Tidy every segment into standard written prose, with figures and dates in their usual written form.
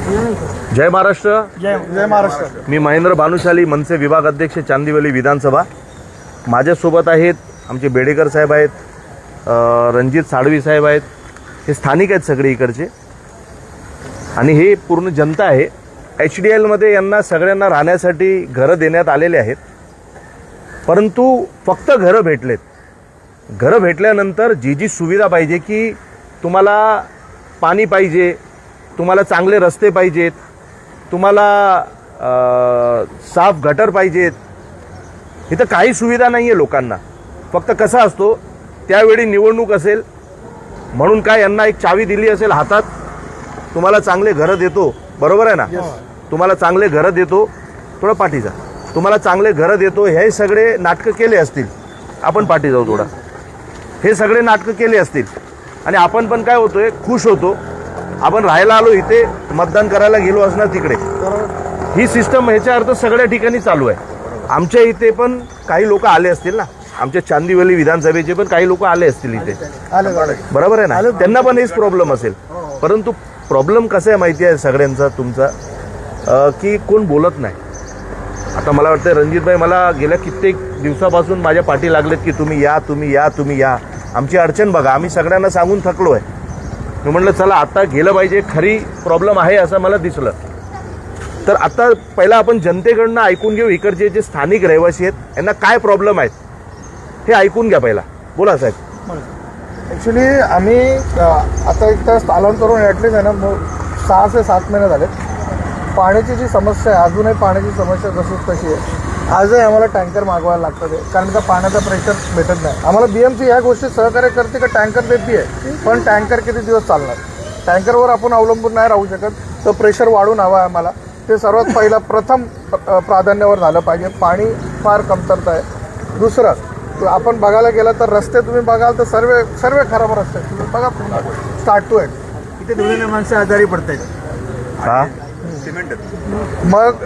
जय महाराष्ट्र. जय महाराष्ट्र. मी महेंद्र भानुशाली, मनसे विभाग अध्यक्ष, चांदिवली विधानसभा. माझ्यासोबत आहेत आमचे बेडेकर साहेब आहेत, रणजित साळवी साहेब आहेत. हे स्थानिक आहेत सगळे इकडचे आणि हे पूर्ण जनता आहे. HDLमध्ये यांना सगळ्यांना राहण्यासाठी घरं देण्यात आलेले आहेत, परंतु फक्त घरं भेटलेत. घरं भेटल्यानंतर जी सुविधा पाहिजे की तुम्हाला पाणी पाहिजे, तुम्हाला चांगले रस्ते पाहिजेत, तुम्हाला साफ गटर पाहिजेत, इथं काही सुविधा नाही आहे लोकांना. फक्त कसा असतो त्यावेळी निवडणूक असेल म्हणून काय यांना एक चावी दिली असेल हातात, तुम्हाला चांगले घरं देतो, बरोबर आहे ना, तुम्हाला चांगले घरं देतो, थोडं पाठी जा, तुम्हाला चांगले घरं देतो, हे सगळे नाटकं केले असतील. आपण पाठी जाऊ थोडा. हे सगळे नाटकं केले असतील आणि आपण पण काय होतोय, खुश होतो. आपण राहायला आलो इथे, मतदान करायला गेलो असणार तिकडे. ही सिस्टम ह्याच्या अर्थ सगळ्या ठिकाणी चालू आहे. आमच्या इथे पण काही लोक आले असतील ना, आमच्या चांदिवली विधानसभेचे पण काही लोक आले असतील इथे, बरोबर आहे ना, त्यांना पण हेच प्रॉब्लेम असेल. परंतु प्रॉब्लेम कसा आहे माहिती आहे सगळ्यांचा तुमचा, की कोण बोलत नाही. आता मला वाटतं रणजितभाई मला गेल्या कित्येक दिवसापासून माझ्या पाठी लागलेत की तुम्ही या, तुम्ही या, तुम्ही या, आमची अडचण बघा. आम्ही सगळ्यांना सांगून थकलो आहे. मी म्हटलं चला आता गेलं पाहिजे, खरी प्रॉब्लेम आहे असं मला दिसलं. तर आता पहिला आपण जनतेकडनं ऐकून घेऊ, इकडचे जे स्थानिक रहिवासी आहेत यांना काय प्रॉब्लेम आहेत हे ऐकून घ्या पहिला. बोला साहेब. ॲक्च्युली आम्ही आता इथं स्थलांतरून ॲटलीस्ट आहे ना 6 ते 7 महिने झाले. पाण्याची जी समस्या आहे, अजूनही पाण्याची समस्या जशीच तशी आहे. आजही आम्हाला टँकर मागवायला लागतं ते, कारण का पाण्याचा प्रेशर भेटत नाही आम्हाला. BMC ह्या गोष्टी सहकार्य करते का टँकर देते आहे, पण टँकर किती दिवस चालणार, टँकरवर आपण अवलंबून नाही राहू शकत. तर प्रेशर वाढून हवं आहे आम्हाला. ते सर्वात पहिलं प्रथम प्राधान्यावर झालं पाहिजे. पाणी फार कमतरता आहे. दुसरं आपण बघायला गेलं तर रस्ते तुम्ही बघाल तर सर्व खराब रस्ते तुम्ही बघा, स्टार्ट टू एंड इथे धुळीने माणसं आजारी पडतात. मग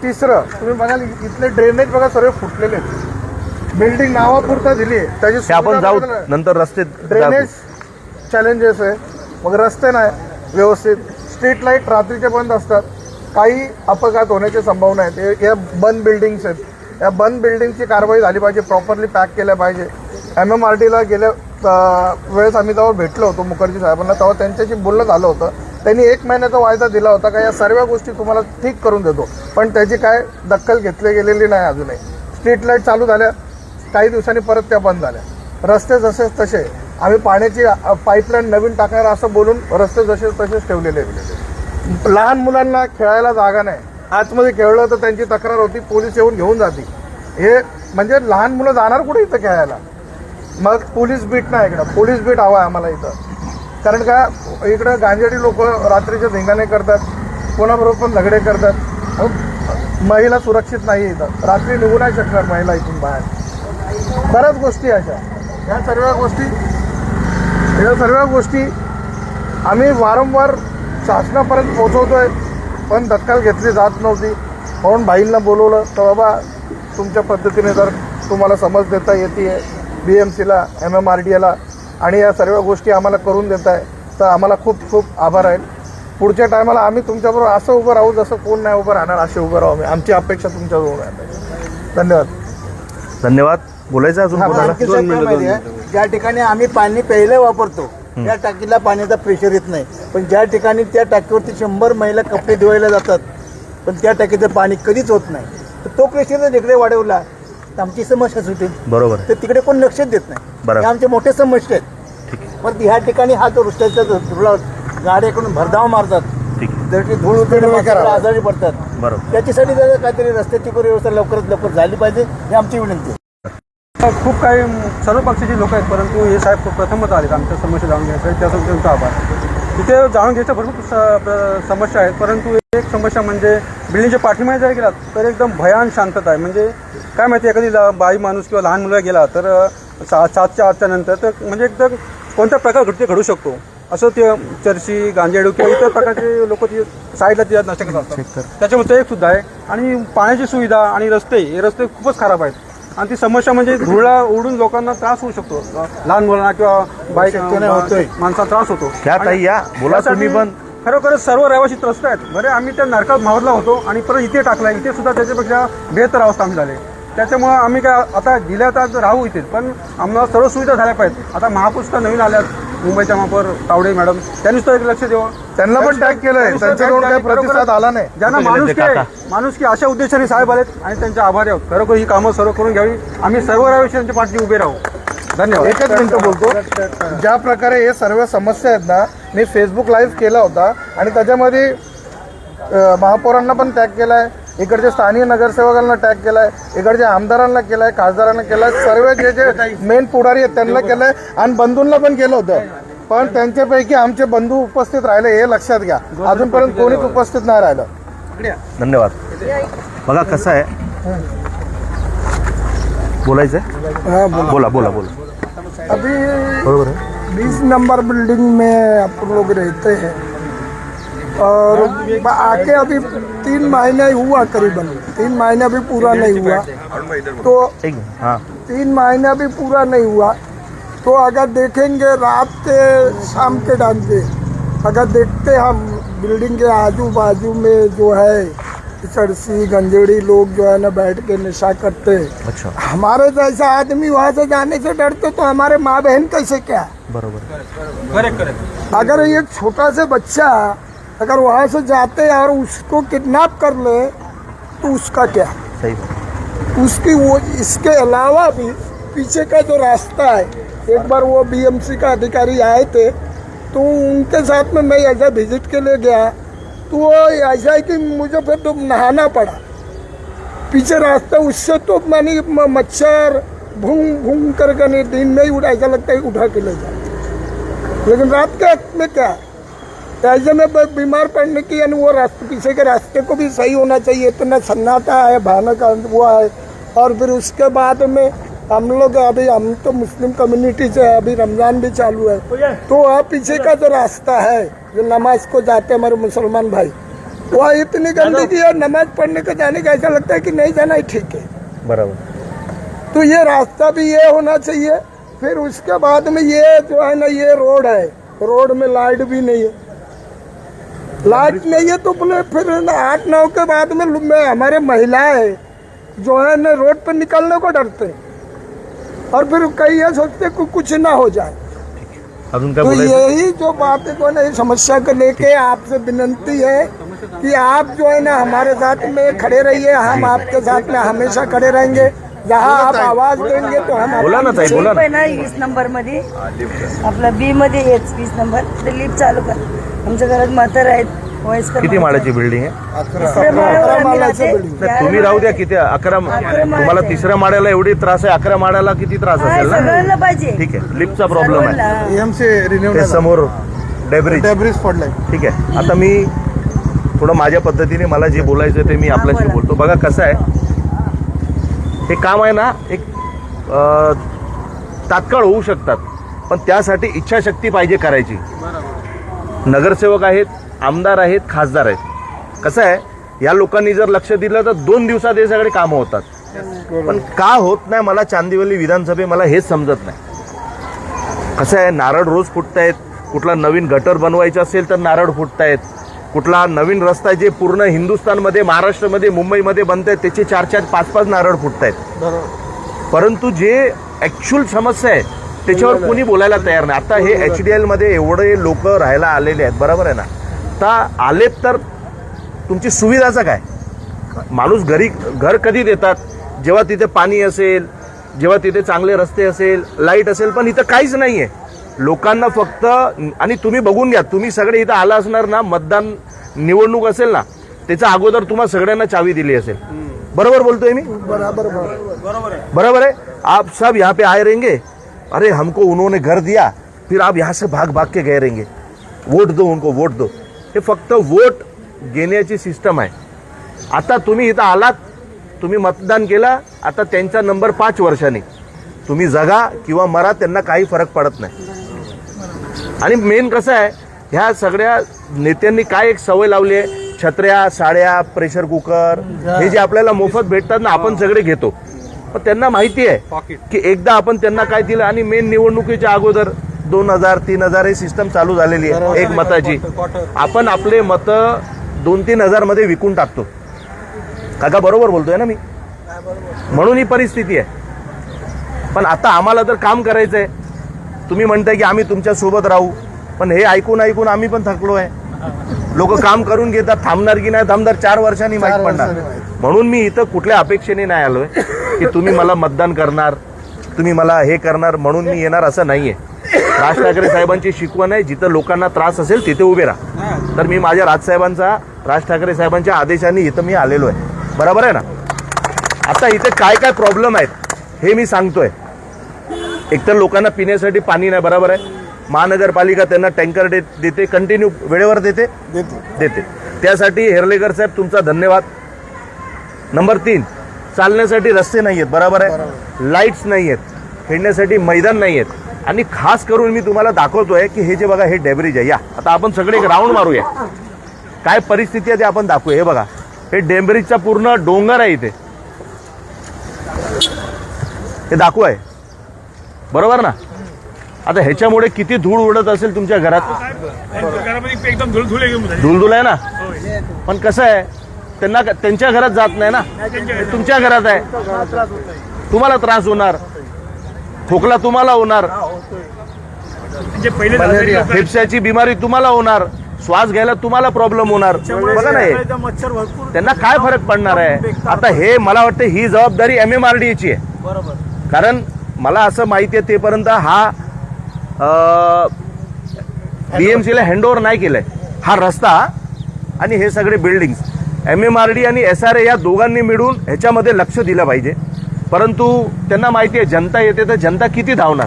तिसरं तुम्ही बघाल इथले ड्रेनेज बघा सर्व फुटलेले आहेत. बिल्डिंग नावापुरता दिली आहे, त्याची आपण जाऊ नंतर. रस्ते ड्रेनेज चॅलेंजेस आहे. मग रस्ते नाही व्यवस्थित, स्ट्रीट लाईट रात्रीचे बंद असतात, काही अपघात होण्याची संभावना आहेत. या बंद बिल्डिंग्स आहेत, या बंद बिल्डिंगची कारवाई झाली पाहिजे, प्रॉपरली पॅक केल्या पाहिजे. MMRDला गेल्या वेळेस आम्ही तेव्हा भेटलो होतो मुखर्जी साहेबांना, तेव्हा त्यांच्याशी बोलणं झालं होतं. त्यांनी 1 महिन्याचा वायदा दिला होता का या सर्व गोष्टी तुम्हाला ठीक करून देतो, पण त्याची काय दखल घेतली गेलेली नाही अजूनही. स्ट्रीट लाईट चालू झाल्या, काही दिवसांनी परत त्या बंद झाल्या. रस्ते जसे तसे, आम्ही पाण्याची पाईपलाईन नवीन टाकणार असं बोलून रस्ते जसे तसेच ठेवलेले. लहान मुलांना खेळायला जागा नाही, आतमध्ये खेळलं तर त्यांची तक्रार होती, पोलीस येऊन घेऊन जाते. हे म्हणजे लहान मुलं जाणार कुठे इथं खेळायला. मग पोलीस बीट नाही, इकडं पोलीस बीट हवा आहे आम्हाला इथं. कारण का इकडं गांजेडी लोक रात्रीचे धिंगाणे करतात, कोणाबरोबर पण झगडे करतात. महिला सुरक्षित नाही इथं, रात्री निघू नाही शकणार महिला इथून बाहेर. बऱ्याच गोष्टी अशा, या सर्व गोष्टी आम्ही वारंवार शासनापर्यंत पोहोचवतोय, पण दखल घेतली जात नव्हती. म्हणून भाईंना बोलवलं तर बाबा तुमच्या पद्धतीने जर तुम्हाला समज देता येते BMCला, MMRDला आणि या सर्व गोष्टी आम्हाला करून देत आहे, तर आम्हाला खूप खूप आभार आहे. पुढच्या टायमाला आम्ही तुमच्याबरोबर असं उभं राहू जसं कोण नाही उभं राहणार, असे उभं राहू आम्ही. आमची अपेक्षा तुमच्याजवळ आहे. धन्यवाद. धन्यवाद. बोलायचं अजून? ज्या ठिकाणी आम्ही पाणी प्यायला वापरतो त्या टाकीला पाण्याचा प्रेशर येत नाही, पण ज्या ठिकाणी त्या टाकीवरती 100 महिला कपडे धुवायला जातात पण त्या टाकीचं पाणी कधीच होत नाही, तर तो प्रेशर जर तिकडे वाढवला तर आमची समस्या सुटेल. बरोबर. तर तिकडे कोण लक्ष देत नाही. हे आमच्या मोठ्या समस्या आहेत. पण ह्या ठिकाणी हा जो रस्त्याचा गाड्याकडून भरधाव मारतात, जर ती धूळ उतरली आजारी पडतात. बरोबर. त्याच्यासाठी जर काहीतरी रस्त्याची व्यवस्था लवकरात लवकर झाली पाहिजे, ही आमची विनंती आहे. खूप काही सर्व पक्षाची लोक आहेत, परंतु हे साहेब प्रथमच आलेत आमच्या समस्या जाणून घ्यायसाठी, त्यासाठी त्यांचा आभार. तिथे जाणून घ्यायच्या भरपूर समस्या आहेत, परंतु एक समस्या म्हणजे बिल्डिंगच्या पाठीमागे जर गेलात तर एकदम भयान शांतता आहे. म्हणजे काय माहिती, एखादी बाई माणूस किंवा लहान मुलगा गेला तर 7च्या 8च्या नंतर तर म्हणजे एकदम कोणत्या प्रकार घडू शकतो असं ते चर्ची, गांजेडू किंवा इतर प्रकारचे लोक ती साईडला ती नष्ट करतात. त्याच्यामुळे ते एक सुद्धा आहे. आणि पाण्याची सुविधा आणि हे रस्ते खूपच खराब आहेत. आणि ती समस्या म्हणजे धुळा उडून लोकांना त्रास होऊ शकतो, लहान मुलांना किंवा बाईक माणसाला त्रास होतो. क्या ताई या बोला तुम्ही पण. खरोखरच सर्व रहिवासी त्रस्त आहेत. बरे आम्ही त्या नरकात मावरला होतो आणि परत इथे टाकला, इथे सुद्धा त्याच्यापेक्षा बेहतर अवस्था आम्ही झाली. त्याच्यामुळं आम्ही काय आता गेल्या तर राहू इथे, पण आम्हाला सर्व सुविधा झाल्या पाहिजेत. आता महापुष्कर नवीन आल्यात मुंबईच्या महापौर तावडे मॅडम, त्यांनी सुद्धा एक लक्ष द्यावं. त्यांना पण टॅग केलंय, त्यांच्याकडून काही प्रतिसाद आला नाही. ज्यांना माणुसकी अशा उद्देशाने साहेब आलेत आणि त्यांचे आभारी आहोत. खरोखर ही कामं सर्व करून घ्यावी. आम्ही सर्व रहिवाशांच्या पाठी उभे राहू. धन्यवाद. एकच मिनिटं बोलतो. ज्या प्रकारे हे सर्व समस्या आहेत ना, मी फेसबुक लाईव्ह केला होता आणि त्याच्यामध्ये महापौरांना पण टॅग केलाय, इकडच्या स्थानिक नगरसेवकांना टॅग केलाय, इकडच्या आमदारांना केलाय, खासदारांना केलाय, सर्व जे मेन पुढारी आहेत त्यांना केलंय आणि बंधूंना पण केलं होतं. पण त्यांच्यापैकी आमचे बंधू उपस्थित राहिले हे लक्षात घ्या. अजूनपर्यंत कोणीच उपस्थित नाही राहिलं. धन्यवाद. बघा कसं आहे, बोलायचं आहे? बोला बोला बोला. अभी बरोबर आहे. 20 नंबर बिल्डिंग में आप लोग रहते हैं और आके अभी 3 महीने हुआ, करीबन 3 महीना भी पूरा नहीं हुआ. तो एक हाँ 3 महीना भी पूरा नहीं हुआ. तो अगर देखेंगे रात के शाम के टाइम पे, अगर देखते हम बिल्डिंग के आजू बाजू में जो है चरसी गंजेड़ी लोग जो है ना बैठ के नशा करते हैं. अच्छा हमारे जैसा आदमी वहाँ से जाने से डरते, तो हमारे माँ बहन कैसे क्या. बरोबर. अगर एक छोटा सा बच्चा अगर वहाँ से जाते और उसको किडनैप कर ले तो उसका क्या. सही. उसकी वो इसके अलावा भी पीछे का जो रास्ता है, एक बार वो बीएमसी का अधिकारी आए थे तो उनके साथ में मैं ऐसा विजिट के लिए गया, तो वो ऐसा है कि मुझे फिर तो नहाना पड़ा. पीछे रास्ता उससे तो मैंने मच्छर भूंग भूंग करके नहीं, दिन में ही उठा, ऐसा लगता है उठा के ले जाए. लेकिन रात के वक्त में क्या, ऐसे में बीमार पड़ने की, यानी वो रास्ते पीछे के रास्ते को भी सही होना चाहिए. इतना सन्नाटा है, भयानक हुआ है. और फिर उसके बाद में हम लोग अभी, हम तो मुस्लिम कम्युनिटी से है, अभी रमजान भी चालू है, तो वहाँ पीछे का जो रास्ता है जो नमाज को जाते हमारे मुसलमान भाई, वहाँ इतनी गंदगी है, नमाज पढ़ने का जाने का ऐसा लगता है कि नहीं जाना ही ठीक है. बराबर. तो ये रास्ता भी ये होना चाहिए. फिर उसके बाद में ये जो है ना, ये रोड है, रोड में लाइट भी नहीं है. लाइट नहीं है तो बोले फिर 8-9 के बाद में हमारे महिलाएं जो है ना रोड पर निकलने को डरते हैं और फिर कई ये सोचते कि कुछ ना हो जाए. अजून काय तो बोलायचं? यही जो बात है, को ना, इस समस्या को लेके आपसे विनंती है कि आप जो है ना हमारे साथ में खड़े रहिए. हम आपके साथ में हमेशा खड़े रहेंगे. जहाँ आप आवाज देंगे तो हम बोला ना ताई, बोला ना. ना 20 नंबर मध्ये आपलं बी मध्ये हेच 20 नंबर ते लिफ्ट चालू कर. आमच्या घरात म्हातारे आहेत, वयस्कर किती माळ्याची बिल्डिंग आहे? तिसऱ्या माळ्यावर आम्ही राहते. तुम्ही राहू द्या किती 11. तुम्हाला तिसऱ्या माळ्याला एवढी त्रास आहे, 11 माळ्याला किती त्रास काय असेल ना? सगळ्यांना पाहिजे. ठीक आहे, लिफ्टचा प्रॉब्लेम आहे. सर्वांना. एमसी रिन्यू ते समोर डेब्रिज. डेब्रिज पडलाय. ठीक आहे. आता मी थोडं माझ्या पद्धतीने मला जे बोलायचं ते मी आपल्याशी बोला. बोलतो. बघा कसं आहे, हे काम आहे ना, एक तात्काळ होऊ शकतात, पण त्यासाठी इच्छाशक्ती पाहिजे करायची. नगरसेवक आहेत, आमदार आहेत, खासदार आहेत. कसं आहे, या लोकांनी जर लक्ष दिलं तर 2 दिवसात हे सगळे कामं होतात. पण का होत नाही मला चांदिवली विधानसभे, मला हेच समजत नाही. कसं आहे, नारळ रोज फुटतायत. कुठला नवीन गटर बनवायचा असेल तर नारळ फुटतायत. कुठला नवीन रस्ता जे पूर्ण हिंदुस्थानमध्ये, महाराष्ट्रामध्ये, मुंबईमध्ये बनत आहेत त्याचे 4-4, 5-5 नारळ फुटतायत. परंतु जे ॲक्च्युअल समस्या आहे त्याच्यावर कोणी बोलायला तयार नाही. आता हे HDL मध्ये एवढे लोक राहायला आलेले आहेत, बरोबर आहे ना. आता आलेत तर तुमची सुविधाचं काय? माणूस घर कधी देतात? जेव्हा तिथे पाणी असेल, जेव्हा तिथे चांगले रस्ते असेल, लाईट असेल. पण इथं काहीच नाहीये लोकांना फक्त. आणि तुम्ही बघून घ्या, तुम्ही सगळे इथं आला असणार ना, मतदान निवडणूक असेल ना, त्याच्या अगोदर तुम्हाला सगळ्यांना चावी दिली असेल. बरोबर बोलतोय मी? बराबर है. आप सब यहाँ पे आए रहेंगे, अरे हमको उन्होंने घर दिया, फिर आप यहाँ से भाग भाग के गए रहेंगे, वोट दो उनको, वोट दो. हे फक्त वोट घेण्याची सिस्टम आहे. आता तुम्ही इथं आलात, तुम्ही मतदान केलं, आता त्यांचा नंबर 5 वर्षांनी. तुम्ही जगा किंवा मरा, त्यांना काही फरक पडत नाही. आणि मेन कसं आहे, ह्या सगळ्या नेत्यांनी काय एक सवय लावली आहे, छत्र्या, साड्या, प्रेशर कुकर, हे जे आपल्याला मोफत भेटतात ना, आपण सगळे घेतो. पण त्यांना माहिती आहे की एकदा आपण त्यांना काय दिलं, आणि मेन निवडणुकीच्या अगोदर 2,000 3,000 ही सिस्टम चालू झालेली आहे एक मताची. आपण आपले मतं 2-3 हजार मध्ये विकून टाकतो. काका बरोबर बोलतोय ना मी? म्हणून ही परिस्थिती आहे. पण आता आम्हाला तर काम करायचंय. तुम्ही म्हणताय की आम्ही तुमच्या सोबत राहू, पण हे ऐकून ऐकून आम्ही पण थकलो आहे. लोक काम करून घेतात, थांबणार की नाही थांबणार 4 वर्षांनी माहीत पडणार. म्हणून मी इथं कुठल्या अपेक्षेने नाही आलोय की तुम्ही मला मतदान करणार, तुम्ही मला हे करणार म्हणून मी येणार, असं नाहीये. राज ठाकरे साहेबांची शिकवण आहे, जिथं लोकांना त्रास असेल तिथे उभे राहा. तर मी माझ्या राज ठाकरे साहेबांच्या आदेशाने इथं मी आलेलो आहे. बरोबर आहे ना? आता इथे काय काय प्रॉब्लेम आहेत हे मी सांगतोय. एकतर लोकांना पिण्यासाठी पाणी नाही, बरोबर आहे. महानगरपालिका त्यांना टँकर देते, कंटिन्यू वेळेवर देते. त्यासाठी हेर्लेकर साहेब तुमचा धन्यवाद. नंबर 3, चालण्यासाठी रस्ते नाही आहेत, बरोबर आहे. लाईट्स नाही आहेत, खेळण्यासाठी मैदान नाही आहेत. आणि खास करून मी तुम्हाला दाखवतोय की हे जे बघा हे डेब्रिज आहे. या आता आपण सगळे एक राऊंड मारूया, काय परिस्थिती आहे ते आपण दाखवूया. हे बघा हे डेब्रिजचा पूर्ण डोंगर आहे इथे, हे दाखवू आहे, बरोबर ना? आता ह्याच्यामुळे किती धूळ उडत असेल तुमच्या घरात. एकदम धूळ आहे ना. पण कसं आहे, त्यांना त्यांच्या घरात जात नाही ना, हे तुमच्या घरात आहे. तुम्हाला त्रास होणार, खोकला तुम्हाला होणार, फेफसाची बिमारी तुम्हाला होणार, श्वास घ्यायला तुम्हाला प्रॉब्लेम होणार. बघा ना, त्यांना काय फरक पडणार आहे. आता हे मला वाटतं ही जबाबदारी MMRDAची आहे. कारण मला असं माहिती आहे तेपर्यंत हा BMC ला हँडओव्हर नाही केलंय हा रस्ता आणि हे सगळे बिल्डिंग. MMRD आणि SRA या दोघांनी मिळून ह्याच्यामध्ये लक्ष दिलं पाहिजे. परंतु त्यांना माहिती आहे जनता येते तर जनता किती धावणार.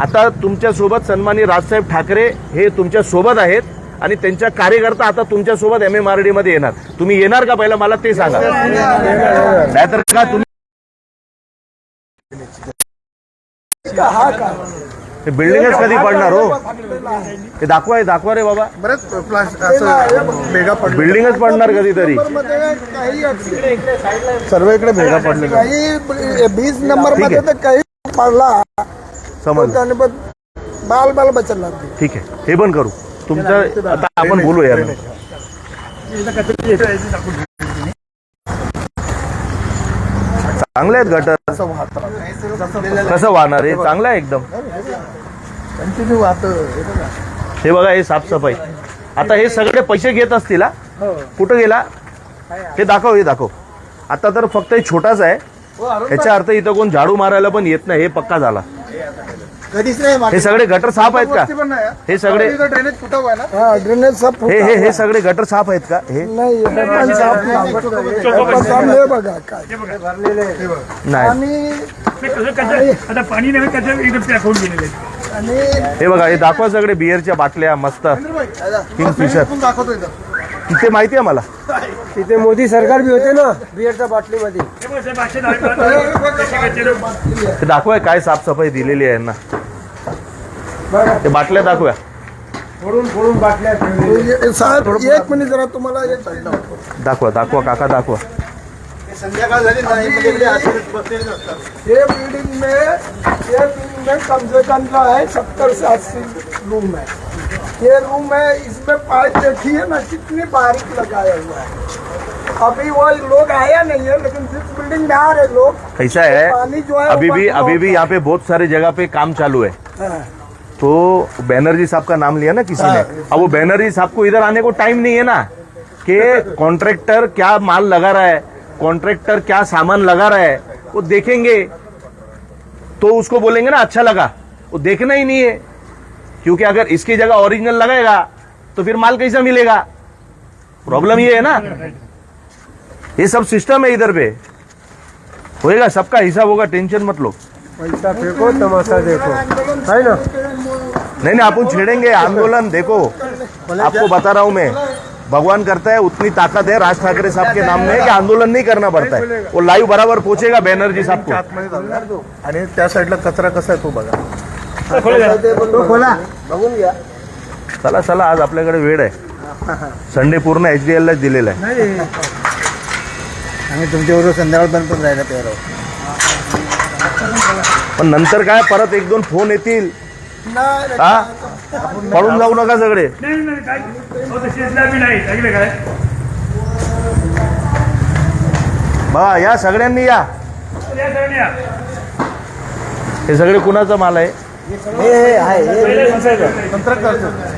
आता तुमच्या सोबत सन्माननीय राजसाहेब ठाकरे हे तुमच्या सोबत आहेत आणि त्यांच्या कार्यकर्ता आता तुमच्या सोबत MMRD मध्ये येणार. तुम्ही येणार का पहिलं मला ते सांगा, नाहीतर का तुम्ही हे बिल्डिंगच कधी पडणार हो. हे दाखवा रे बाबा, बरेच भेगा पडले, बिल्डिंगच पडणार कधीतरी. सर्व इकडे भेगा पडले. काही 20 नंबर मध्ये तर काही पडला समज. त्याने बाल बचला. ठीक आहे, हे पण करू तुमचं. आता आपण बोलू यार. चांगले आहेत गटर, कसं वाहणार आहे, चांगलं आहे एकदम. कंटिन्यू वाहतं. हे बघा हे साफसफाई. आता हे सगळे पैसे घेत असतील हा? कुठं गेला हे दाखव. आता तर फक्त हे छोटाच आहे, याच्या अर्थ इथं कोण झाडू मारायला पण येत नाही, हे पक्का झाला. कधीच नाही हे सगळे गटर साफ आहेत का? हे सगळे ड्रेनेज फुटा हुआ है ना. ड्रेनेज सब हे सगळे गटर साफ आहेत का? हे नाही पण साफ नाही. बघा काय नाही. आता पाणी नाही, कचरा एकदम पॅक होऊन गेलेले आहेत. आणि हे बघा हे दाखवा सगळे बिअरच्या बाटल्या मस्त किंगफिशर. दाखवतो इथं. तिथे माहिती आहे मला, तिथे मोदी सरकार बी होते ना बिअरच्या बाटलीमध्ये. हे बघ, साहेब, असे ते दाखवाय काय साफसफाई दिलेली आहे ना. ते बाटल्या दाखवूया. फोडून बाटल्या साहेब. एक मिनिट जरा तुम्हाला दाखवा काका दाखवा. संध्याकाळ झाली नाही म्हणजे इकडे आतमध्ये बसलेले असतात. ये बिल्डिंग में कम से कम जो है 70 से 80 रूम है. ये रूम है, इसमें पाइप देखिए ना कितनी बारीक लगाया हुआ है. अभी वो लोग आया नहीं है, लेकिन जिस बिल्डिंग में आ रहे लोग, ऐसा है पानी जो है अभी भी यहाँ पे बहुत सारे जगह पे काम चालू है. तो बैनर्जी साहब का नाम लिया ना किसी ने. अब वो बैनर्जी साहब को इधर आने को टाइम नहीं है ना, कि कॉन्ट्रैक्टर क्या माल लगा रहा है, कॉन्ट्रैक्टर क्या सामान लगा रहा है, वो देखेंगे तो उसको बोलेंगे ना अच्छा लगा. वो देखना ही नहीं है, क्योंकि अगर इसकी जगह ओरिजिनल लगाएगा तो फिर माल कैसा मिलेगा. प्रॉब्लम ये है ना. ये सब सिस्टम है इधर पे, होएगा, सबका हिसाब होगा, टेंशन मत लो. पैसा फेंको तमाशा देखो, है ना. नहीं अपन छेड़ेंगे आंदोलन. देखो आपको बता रहा हूं मैं, भगवान करता है उतनी ताकत है राज ठाकरे साहब के नाम में कि आंदोलन नहीं करना पड़ता है. वो लाइव बराबर पहुंचेगा बैनर्जी साहब को. आतमध्ये जाऊ. आणि त्या साईडला कचरा कसा आहे तो बघा. खोला बघून घ्या. चला आज आपल्याकडे वेळ आहे. संडे पूर्ण HDL लाच दिलेला आहे. आम्ही तुमच्याबरोबर संध्याकाळपर्यंत पण राहायला तयार आहोत. पण नंतर काय परत 1-2 फोन येतील हा पळून जाऊ नका सगळे. नाही नाही काय अहो तशीच बी नाही ऐकलं काय बघा या सगळ्यांनी या. या सगळ्यांनी या. हे सगळे कुणाचा माल आहे?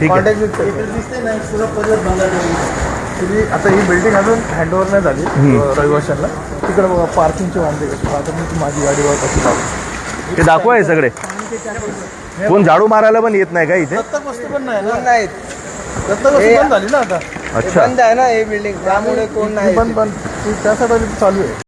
ठीक आहे. आता ही बिल्डिंग अजून हँडओव्हर नाही झाली रहिवाशांना. तिकडे बघा पार्किंगचे वांदे कसे. आता मी माझी गाडी बघा कशी लावली. ते दाखवा हे सगळे. कोण झाडू मारायला पण येत नाही का इथे? दत्तक वस्तू पण नाही ना. दत्तक वस्तू बंद झाली ना आता. अच्छा बंद आहे ना हे बिल्डिंग त्यामुळे कोण नाही बंद त्यासाठी चालू आहे.